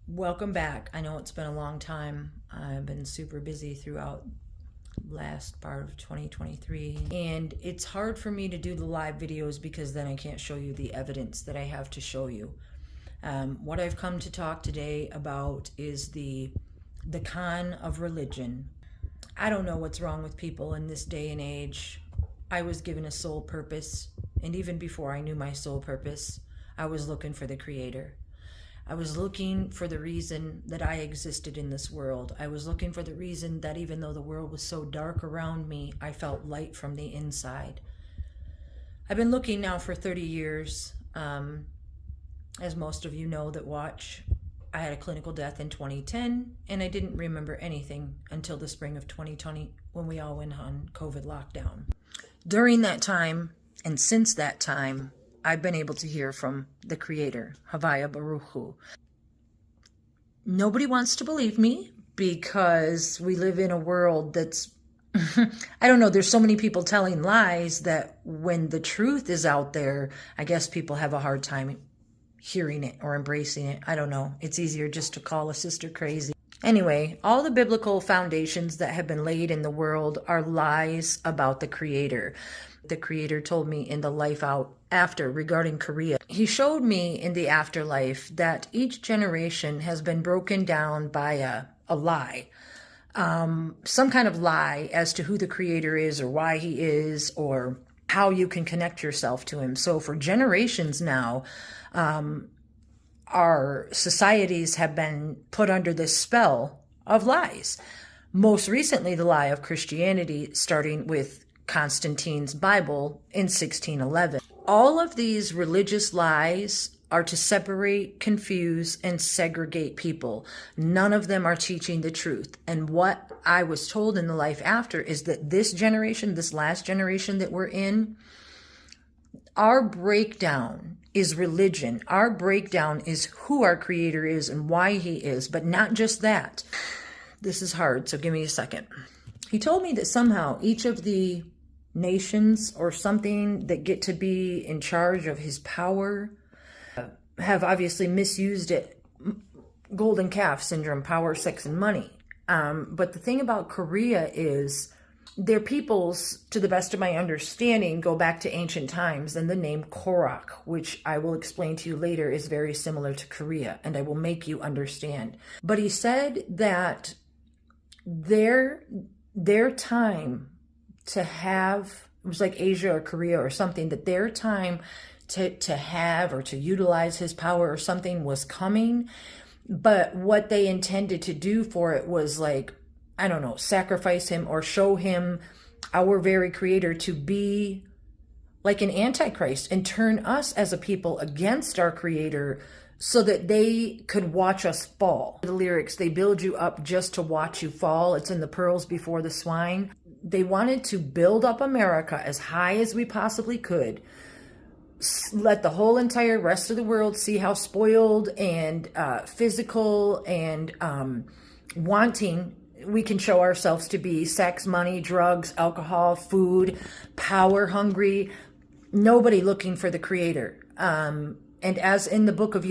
Welcome back. I know it's been a long time. I've been super busy throughout last part of 2023, and it's hard for me to do the live videos because then I can't show you the evidence that I have to show you. What I've come to talk today about is the con of religion. I don't know what's wrong with people in this day and age. I was given a soul purpose, and even before I knew my soul purpose, I was looking for the Creator. I was looking for the reason that I existed in this world. I was looking for the reason that even though the world was so dark around me, I felt light from the inside. I've been looking now for 30 years. As most of you know that watch, I had a clinical death in 2010, and I didn't remember anything until the spring of 2020 when we all went on COVID lockdown. During that time, and since that time, I've been able to hear from the Creator, Havaya Baruchu. Nobody wants to believe me because we live in a world that's, I don't know, there's so many people telling lies that when the truth is out there, I guess people have a hard time hearing it or embracing it. I don't know. It's easier just to call a sister crazy. Anyway, all the biblical foundations that have been laid in the world are lies about the Creator. The Creator told me in the life after regarding Korea. He showed me in the afterlife that each generation has been broken down by a lie. Some kind of lie as to who the Creator is or why he is or how you can connect yourself to him. So for generations now, our societies have been put under this spell of lies. Most recently, the lie of Christianity, starting with Constantine's Bible in 1611. All of these religious lies are to separate, confuse, and segregate people. None of them are teaching the truth. And what I was told in the life after is that this generation, this last generation that we're in, our breakdown is religion. Our breakdown is who our Creator is and why he is, but not just that. This is hard, so give me a second. He told me that somehow each of the nations or something that get to be in charge of his power have obviously misused it. Golden calf syndrome, power, sex, and money. But the thing about Korea is their peoples, to the best of my understanding, go back to ancient times, and the name Korak, which I will explain to you later, is very similar to Korea, and I will make you understand. But he said that their time to have, it was like Asia or Korea or something, that their time to have or to utilize his power or something was coming. But what they intended to do for it was like, I don't know, sacrifice him or show him, our very Creator, to be like an antichrist and turn us as a people against our Creator so that they could watch us fall. The lyrics, they build you up just to watch you fall. It's in the pearls before the swine. They wanted to build up America as high as we possibly could. Let the whole entire rest of the world see how spoiled and physical and wanting we can show ourselves to be. Sex, money, drugs, alcohol, food, power hungry. Nobody looking for the Creator. And as in the book of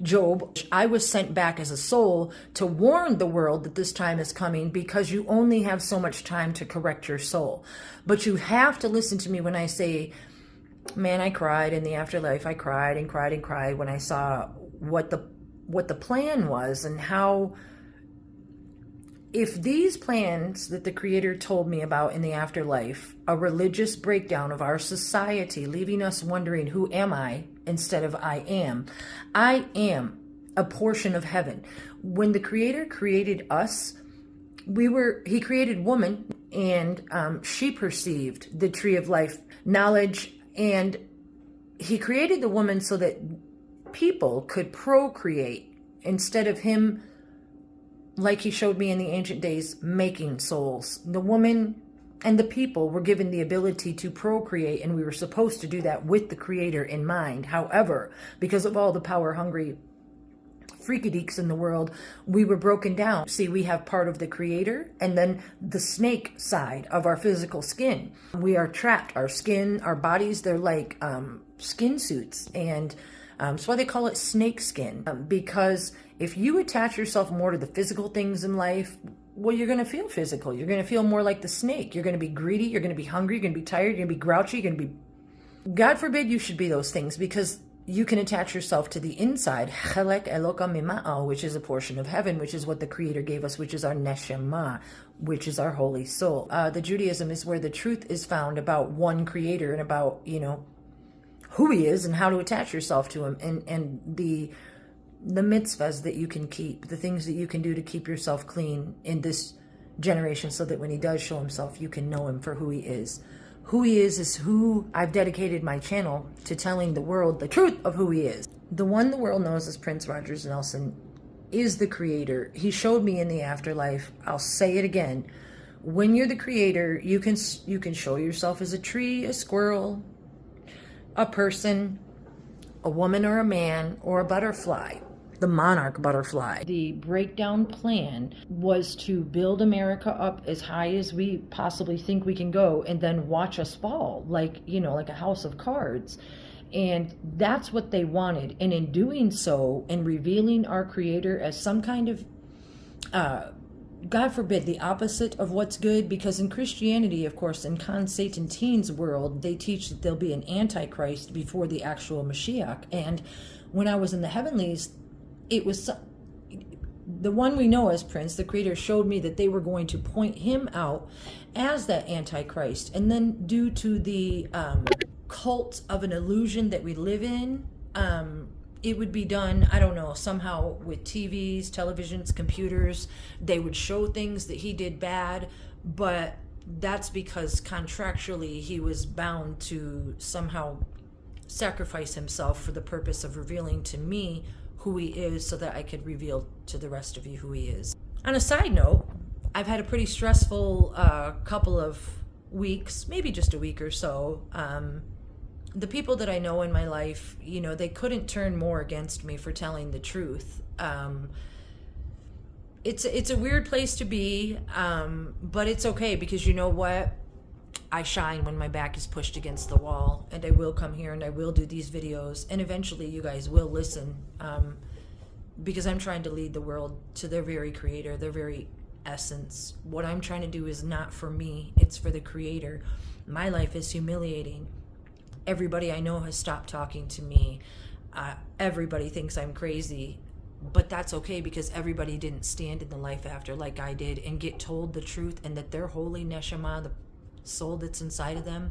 Job, I was sent back as a soul to warn the world that this time is coming because you only have so much time to correct your soul. But you have to listen to me when I say, man, I cried in the afterlife. I cried and cried and cried when I saw what the plan was and how, if these plans that the Creator told me about in the afterlife, a religious breakdown of our society, leaving us wondering, who am I, instead of I am a portion of heaven. When the Creator created us, he created woman, and she perceived the tree of life, knowledge, and he created the woman so that people could procreate instead of him, like he showed me in the ancient days, making souls. The woman and the people were given the ability to procreate, and we were supposed to do that with the Creator in mind. However, because of all the power-hungry freakadeeks in the world, we were broken down. See, we have part of the Creator and then the snake side of our physical skin. We are trapped. Our skin, our bodies, they're like skin suits, and that's why they call it snake skin, because If you attach yourself more to the physical things in life, well, you're going to feel physical. You're going to feel more like the snake. You're going to be greedy. You're going to be hungry. You're going to be tired. You're going to be grouchy. You're going to be... God forbid you should be those things, because you can attach yourself to the inside, which is a portion of heaven, which is what the Creator gave us, which is our neshama, which is our holy soul. The Judaism is where the truth is found about one Creator and about, who He is and how to attach yourself to Him, and the mitzvahs that you can keep, the things that you can do to keep yourself clean in this generation, so that when He does show Himself, you can know Him for who He is. Who He is who I've dedicated my channel to, telling the world the truth of who He is. The one the world knows as Prince Rogers Nelson is the Creator. He showed me in the afterlife. I'll say it again. When you're the Creator, you can show yourself as a tree, a squirrel, a person, a woman or a man, or a butterfly. The monarch butterfly. The breakdown plan was to build America up as high as we possibly think we can go, and then watch us fall, like a house of cards. And that's what they wanted. And in doing so, and revealing our Creator as some kind of, God forbid, the opposite of what's good, because in Christianity, of course, in Constantine's world, they teach that there'll be an Antichrist before the actual Mashiach. And when I was in the heavenlies, it was the one we know as Prince. The Creator showed me that they were going to point him out as that Antichrist. And then, due to the cult of an illusion that we live in, it would be done, I don't know, somehow with TVs, televisions, computers. They would show things that he did bad, but that's because contractually he was bound to somehow sacrifice himself for the purpose of revealing to me who he is, so that I could reveal to the rest of you who he is. On a side note, I've had a pretty stressful couple of weeks, maybe just a week or so. The people that I know in my life, they couldn't turn more against me for telling the truth. It's a weird place to be, but it's okay, because you know what? I shine when my back is pushed against the wall, and I will come here and I will do these videos, and eventually you guys will listen, because I'm trying to lead the world to their very Creator, their very essence. What I'm trying to do is not for me, it's for the Creator. My life is humiliating. Everybody I know has stopped talking to me. Everybody thinks I'm crazy, but that's okay, because everybody didn't stand in the life after like I did and get told the truth, and that their holy neshama, the soul that's inside of them,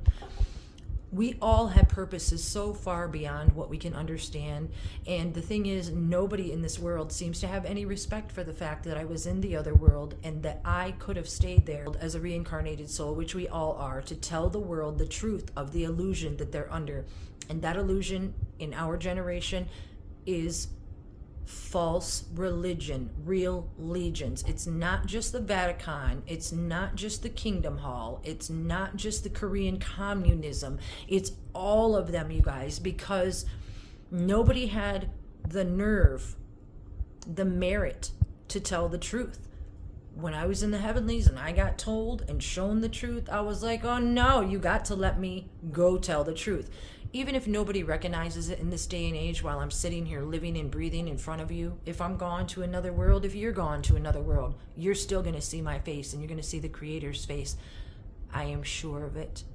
we all have purposes so far beyond what we can understand. And the thing is, nobody in this world seems to have any respect for the fact that I was in the other world, and that I could have stayed there as a reincarnated soul, which we all are, to tell the world the truth of the illusion that they're under. And that illusion in our generation is false religion, real legions. It's not just the Vatican, it's not just the Kingdom Hall, it's not just the Korean communism, it's all of them, you guys, because nobody had the nerve, the merit to tell the truth. When I was in the heavenlies and I got told and shown the truth, I was like, oh no, you got to let me go tell the truth. Even if nobody recognizes it in this day and age, while I'm sitting here living and breathing in front of you, if I'm gone to another world, if you're gone to another world, you're still going to see my face, and you're going to see the Creator's face. I am sure of it.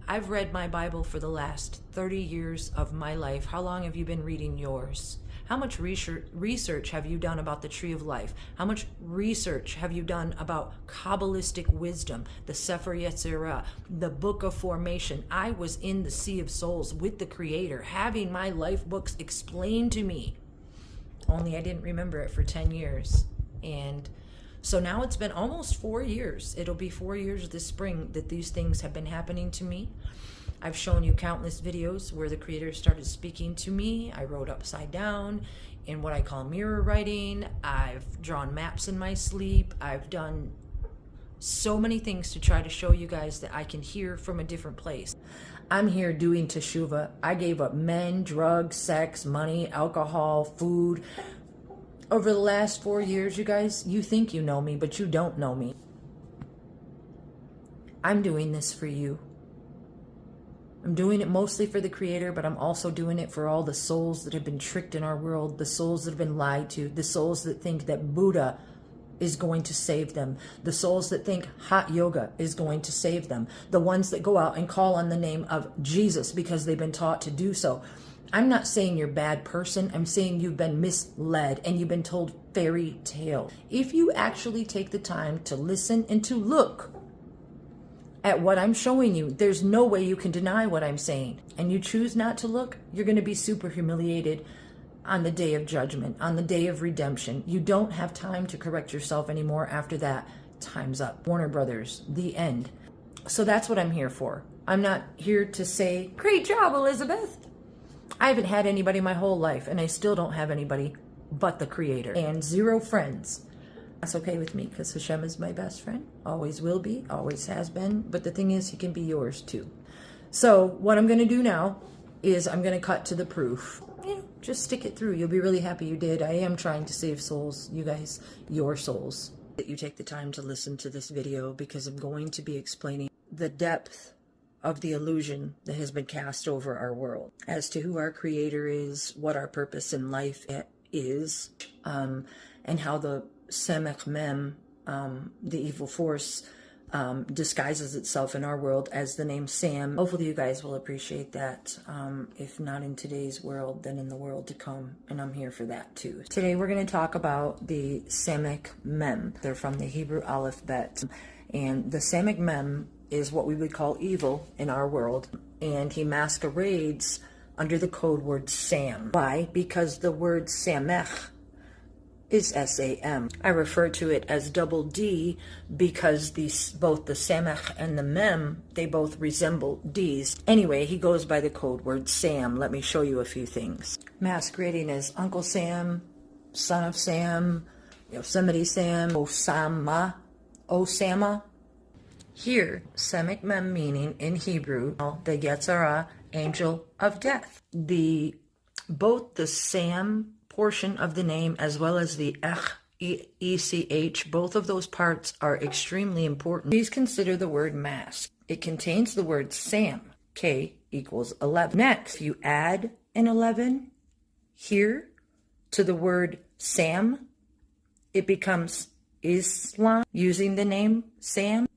I've read my Bible for the last 30 years of my life. How long have you been reading yours? How much research have you done about the tree of life? How much research have you done about Kabbalistic wisdom, the Sefer Yetzirah, the Book of Formation? I was in the Sea of Souls with the Creator, having my life books explained to me. Only I didn't remember it for 10 years. And so now it's been almost 4 years. It'll be 4 years this spring that these things have been happening to me. I've shown you countless videos where the Creator started speaking to me. I wrote upside down in what I call mirror writing. I've drawn maps in my sleep. I've done so many things to try to show you guys that I can hear from a different place. I'm here doing teshuvah. I gave up men, drugs, sex, money, alcohol, food. Over the last 4 years, you guys, you think you know me, but you don't know me. I'm doing this for you. I'm doing it mostly for the Creator, but I'm also doing it for all the souls that have been tricked in our world, the souls that have been lied to, the souls that think that Buddha is going to save them, the souls that think hot yoga is going to save them, the ones that go out and call on the name of Jesus because they've been taught to do so. I'm not saying you're a bad person. I'm saying you've been misled and you've been told fairy tale. If you actually take the time to listen and to look at what I'm showing you, there's no way you can deny what I'm saying. And you choose not to look, you're going to be super humiliated on the day of judgment, on the day of redemption. You don't have time to correct yourself anymore after that. Time's up. Warner Brothers, the end. So that's what I'm here for. I'm not here to say, great job, Elizabeth. I haven't had anybody my whole life, and I still don't have anybody but the Creator. And 0 friends. That's okay with me, because Hashem is my best friend. Always will be, always has been. But the thing is, he can be yours too. So what I'm going to do now is I'm going to cut to the proof. Just stick it through. You'll be really happy you did. I am trying to save souls, you guys, your souls. That you take the time to listen to this video, because I'm going to be explaining the depth of the illusion that has been cast over our world as to who our Creator is, what our purpose in life is, and how the Semech Mem, the evil force, disguises itself in our world as the name Sam. Hopefully you guys will appreciate that. If not in today's world, then in the world to come. And I'm here for that too. Today we're going to talk about the Semech Mem. They're from the Hebrew alphabet. And the Semech Mem is what we would call evil in our world. And he masquerades under the code word Sam. Why? Because the word Samech is S-A-M. I refer to it as double D because both the Samech and the Mem, they both resemble D's. Anyway, he goes by the code word Sam. Let me show you a few things. Masquerading as Uncle Sam, Son of Sam, Yosemite Sam, Osama. Here, Semech Mem meaning in Hebrew, the Yetzirah, angel of death. Both the Sam portion of the name as well as the E-C-H, both of those parts are extremely important. Please consider the word mask. It contains the word Sam, K equals 11. Next, if you add an 11 here to the word Sam, it becomes Islam using the name Sam.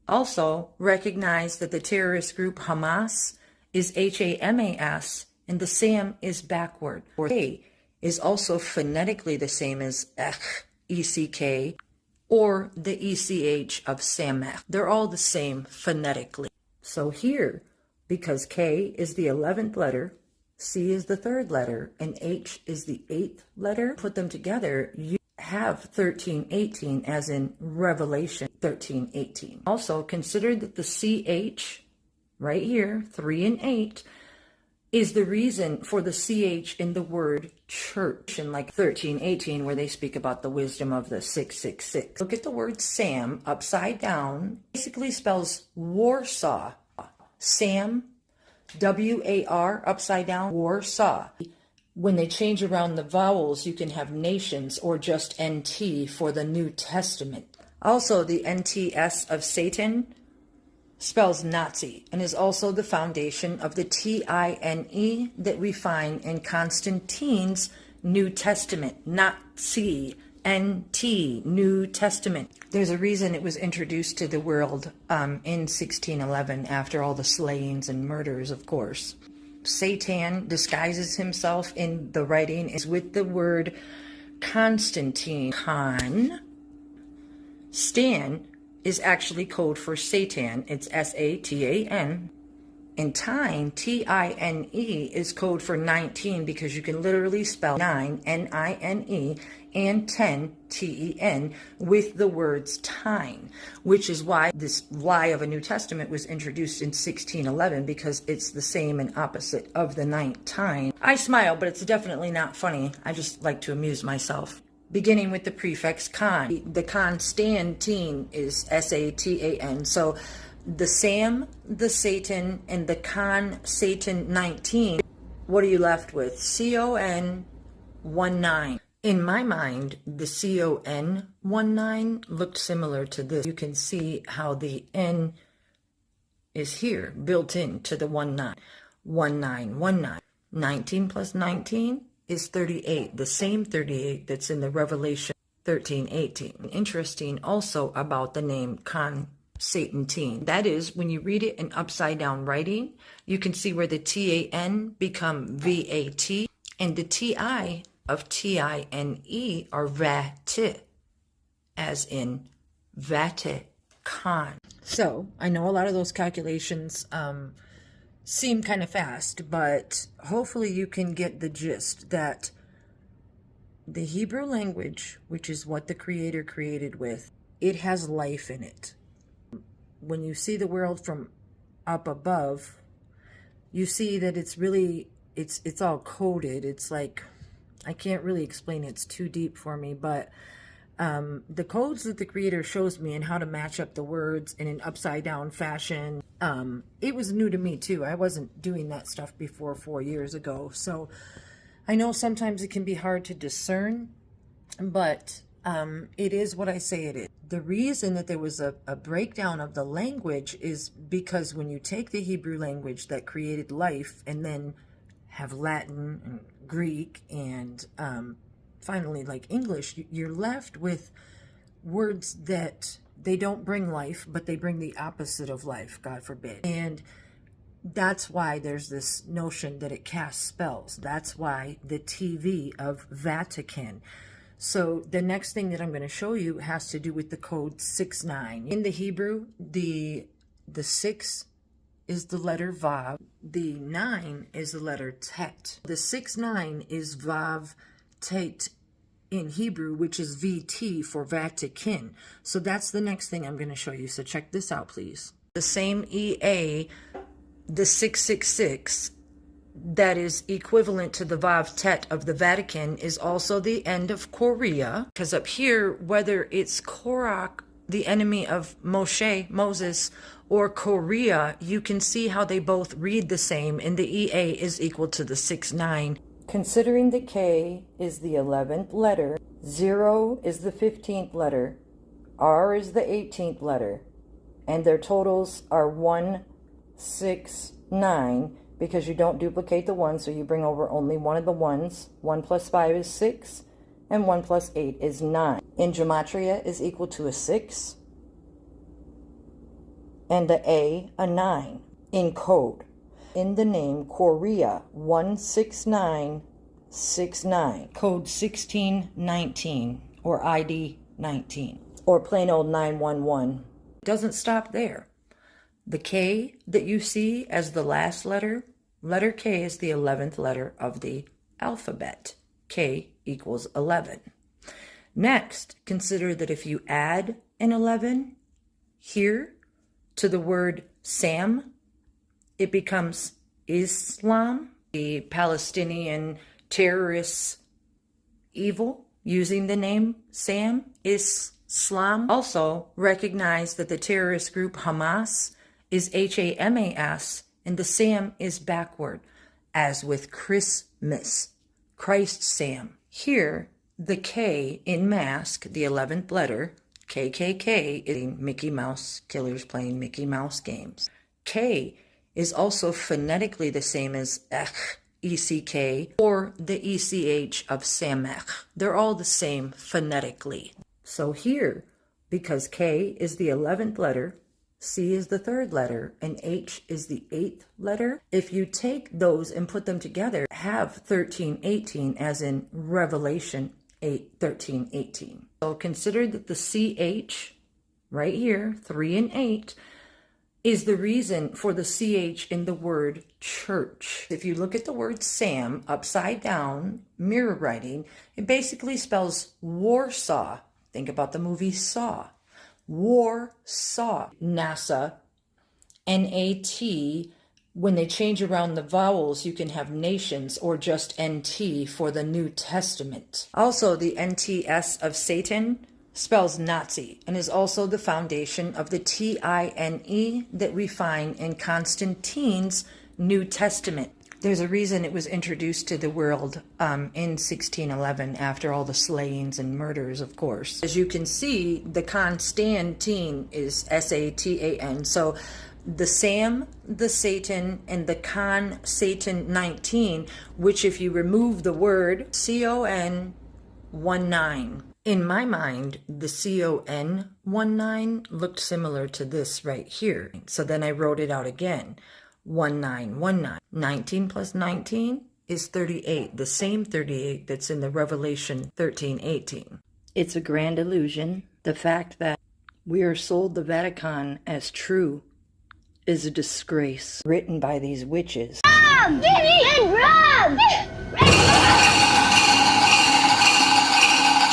Also, recognize that the terrorist group Hamas is H-A-M-A-S and the Sam is backward. Or K is also phonetically the same as Ech, E-C-K, or the E-C-H of Samech. They're all the same phonetically. So here, because K is the 11th letter, C is the 3rd letter, and H is the 8th letter, put them together, you have 1318 as in Revelation 13:18. Also consider that the CH right here, 3 and 8, is the reason for the CH in the word church in like 13:18 where they speak about the wisdom of the 666. Look at the word Sam upside down. Basically spells Warsaw. Sam, W-A-R, upside down, Warsaw. When they change around the vowels, you can have nations or just NT for the New Testament. Also, the NTS of Satan spells Nazi and is also the foundation of the T-I-N-E that we find in Constantine's New Testament. Nazi, N-T, New Testament. There's a reason it was introduced to the world in 1611 after all the slayings and murders, of course. Satan disguises himself in the writing is with the word Constantine. Con. Stan is actually code for Satan. It's S-A-T-A-N. And Tine, T-I-N-E, is code for 19 because you can literally spell 9, N-I-N-E, and 10, T-E-N, with the words Tine, which is why this lie of a New Testament was introduced in 1611 because it's the same and opposite of the ninth Tine. I smile, but it's definitely not funny. I just like to amuse myself. Beginning with the prefix con. The Constantine is S-A-T-A-N. So the Sam, the Satan, and the Con Satan 19, what are you left with? C-O-N 19. In my mind, the C-O-N 19 looked similar to this. You can see how the N is here, built into the 1919. 19 plus 19 is 38, the same 38 that's in the Revelation 13:18. Interesting also about the name Constantine. That is, when you read it in upside down writing, you can see where the TAN become VAT, and the TI of TINE are VAT, as in Vatican. So I know a lot of those calculations seem kind of fast, but hopefully you can get the gist that the Hebrew language, which is what the Creator created with, it has life in it. When you see the world from up above, you see that it's really, it's all coded. It's like, I can't really explain it. It's too deep for me, but the codes that the Creator shows me and how to match up the words in an upside down fashion, it was new to me too. I wasn't doing that stuff before 4 years ago. So I know sometimes it can be hard to discern, but it is what I say it is. The reason that there was a breakdown of the language is because when you take the Hebrew language that created life and then have Latin and Greek and finally like English, you're left with words that they don't bring life, but they bring the opposite of life, God forbid. And that's why there's this notion that it casts spells. That's why the TV of Vatican. So the next thing that I'm going to show you has to do with the code 69. In the Hebrew, the 6 is the letter Vav. The 9 is the letter Tet. The 6-9 is Vav Tet in Hebrew, which is VT for Vatican. So that's the next thing I'm going to show you. So check this out, please. The same EA, the 666, that is equivalent to the Vav Tet of the Vatican, is also the end of Korea. Because up here, whether it's Korach, the enemy of Moshe, Moses, or Korea, you can see how they both read the same, and the EA is equal to the 6-9. Considering the K is the 11th letter, 0 is the 15th letter, R is the 18th letter, and their totals are 1, 6, 9, because you don't duplicate the 1, so you bring over only one of the 1s. 1 plus 5 is 6, and 1 plus 8 is 9. In gematria is equal to a 6, and a 9. In code, in the name Korea 16969, code 1619, or ID 19, or plain old 911. It doesn't stop there. The K that you see as the last letter, letter K is the 11th letter of the alphabet. K equals 11. Next, consider that if you add an 11 here to the word Sam, it becomes Islam. The Palestinian terrorists evil using the name Sam, Islam. Also recognize that the terrorist group Hamas is HAMAS, and the Sam is backward, as with Christmas, Christ Sam. Here, the K in mask, the 11th letter, KKK, is Mickey Mouse killers playing Mickey Mouse games. K is also phonetically the same as Ech, ECK, or the ECH of Samech. They're all the same phonetically. So here, because K is the 11th letter, C is the 3rd letter, and H is the 8th letter, if you take those and put them together, have 1318, as in Revelation 8:13-18. So consider that the CH right here, 3 and 8, is the reason for the CH in the word church. If you look at the word Sam upside down, mirror writing, it basically spells Warsaw. Think about the movie Saw. Warsaw. NASA, NAT. When they change around the vowels, you can have nations or just NT for the New Testament. Also, the NTS of Satan spells Nazi and is also the foundation of the TINE that we find in Constantine's New Testament. There's a reason it was introduced to the world in 1611 after all the slayings and murders, of course. As you can see, the Constantine is SATAN. So the Sam, the Satan, and the Con Satan 19, which if you remove the word CON 19. In my mind, the CON 19 looked similar to this right here. So then I wrote it out again. 1919. 19 plus 19 is 38, the same 38 that's in the Revelation 13:18. It's a grand illusion. The fact that we are sold the Vatican as true is a disgrace written by these witches. Run! Run!